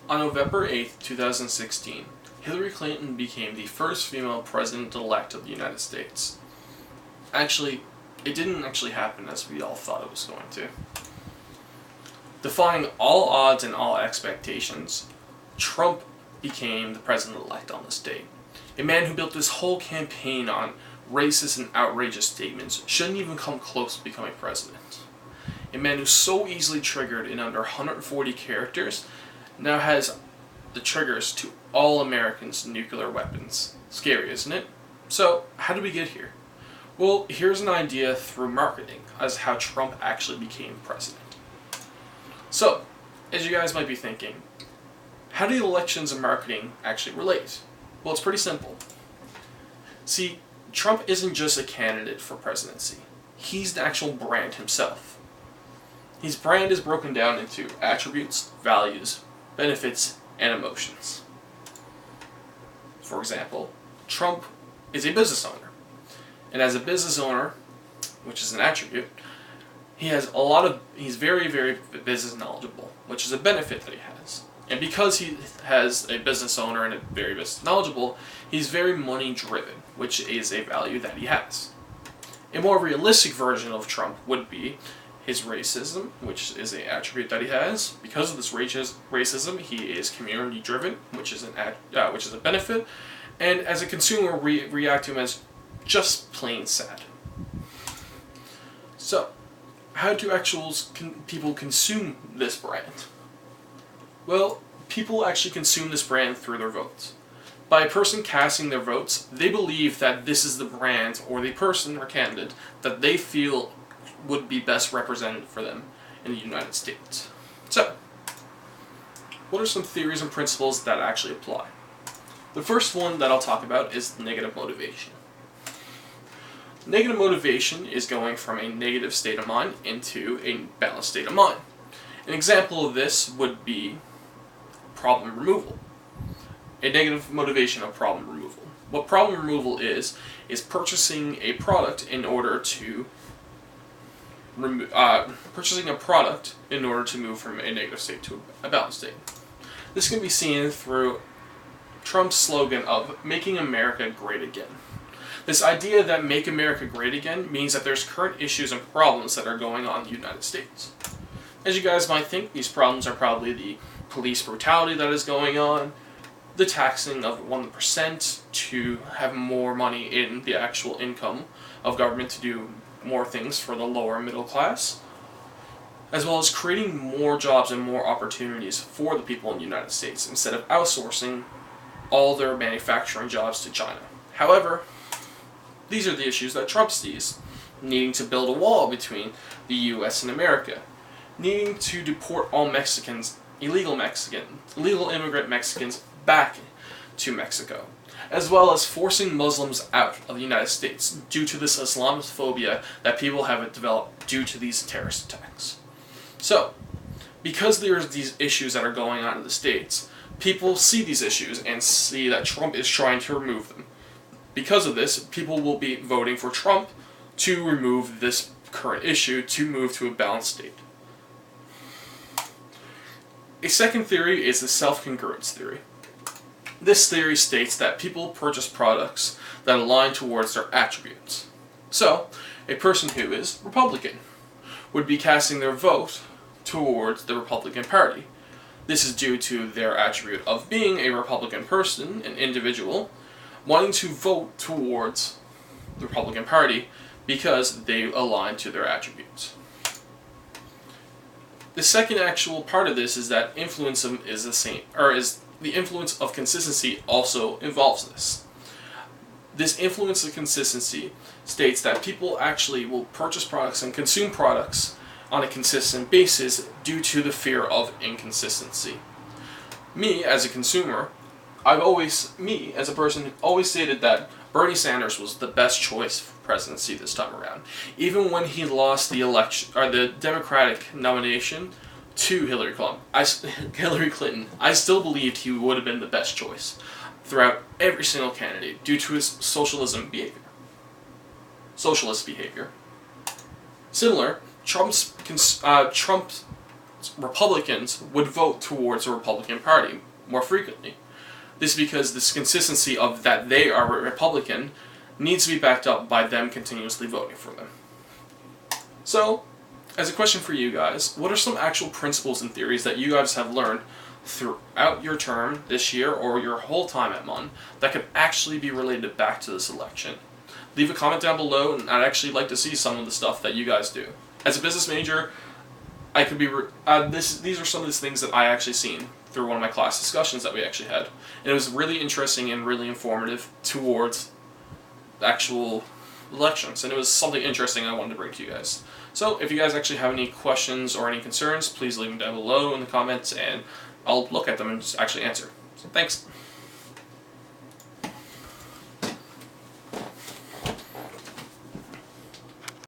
On November 8, 2016, Hillary Clinton became the first female president-elect of the United States. Actually, it didn't actually happen as we all thought it was going to. Defying all odds and all expectations, Trump became the president-elect on this date. A man who built this whole campaign on racist and outrageous statements shouldn't even come close to becoming president. A man who's so easily triggered in under 140 characters now has the triggers to all Americans' nuclear weapons. Scary, isn't it? So, how did we get here? Well, here's an idea through marketing as how Trump actually became president. So, as you guys might be thinking, how do elections and marketing actually relate? Well, it's pretty simple. See, Trump isn't just a candidate for presidency. He's the actual brand himself. His brand is broken down into attributes, values, benefits, and emotions. For example, Trump is a business owner. And as a business owner, which is an attribute, he's very, very business knowledgeable, which is a benefit that he has. And because he has a business owner and a very business knowledgeable, he's very money driven, which is a value that he has. A more realistic version of Trump would be his racism, which is an attribute that he has. Because of this racism, he is community driven, which is a benefit. And as a consumer, we react to him as just plain sad. So, how do people consume this brand? Well, people actually consume this brand through their votes. By a person casting their votes, they believe that this is the brand or the person or candidate that they feel would be best represented for them in the United States. So, what are some theories and principles that actually apply? The first one that I'll talk about is negative motivation. Negative motivation is going from a negative state of mind into a balanced state of mind. An example of this would be problem removal. A negative motivation of problem removal. What problem removal is purchasing a product in order to move from a negative state to a balanced state. This can be seen through Trump's slogan of "Making America Great Again." This idea that "Make America Great Again" means that there's current issues and problems that are going on in the United States. As you guys might think, these problems are probably the police brutality that is going on, the taxing of 1% to have more money in the actual income of government to do more things for the lower middle class, as well as creating more jobs and more opportunities for the people in the United States instead of outsourcing all their manufacturing jobs to China. However, these are the issues that Trump sees. Needing to build a wall between the US and America. Needing to deport all Mexicans, illegal immigrant Mexicans, back to Mexico. As well as forcing Muslims out of the United States due to this Islamophobia that people have developed due to these terrorist attacks. So, because there's these issues that are going on in the States, people see these issues and see that Trump is trying to remove them. Because of this, people will be voting for Trump to remove this current issue to move to a balanced state. A second theory is the self-congruence theory. This theory states that people purchase products that align towards their attributes. So, a person who is Republican would be casting their vote towards the Republican Party. This is due to their attribute of being a Republican person, an individual, wanting to vote towards the Republican Party because they align to their attributes. The second actual part of this is that influenceism is the same, the influence of consistency also involves this. This influence of consistency states that people actually will purchase products and consume products on a consistent basis due to the fear of inconsistency. Me, as a consumer, as a person, always stated that Bernie Sanders was the best choice for presidency this time around. Even when he lost the election, or the Democratic nomination to Hillary Clinton, I still believed he would have been the best choice throughout every single candidate due to his socialist behavior. Similar, Trump's Republicans would vote towards the Republican Party more frequently. This is because this consistency of that they are a Republican needs to be backed up by them continuously voting for them. So, as a question for you guys, what are some actual principles and theories that you guys have learned throughout your term this year or your whole time at MUN that could actually be related back to this election? Leave a comment down below, and I'd actually like to see some of the stuff that you guys do. As a business major, I could be these are some of the things that I actually seen through one of my class discussions that we actually had, and it was really interesting and really informative towards actual elections, and it was something interesting I wanted to bring to you guys. So if you guys actually have any questions or any concerns, please leave them down below in the comments, and I'll look at them and just actually answer. So thanks.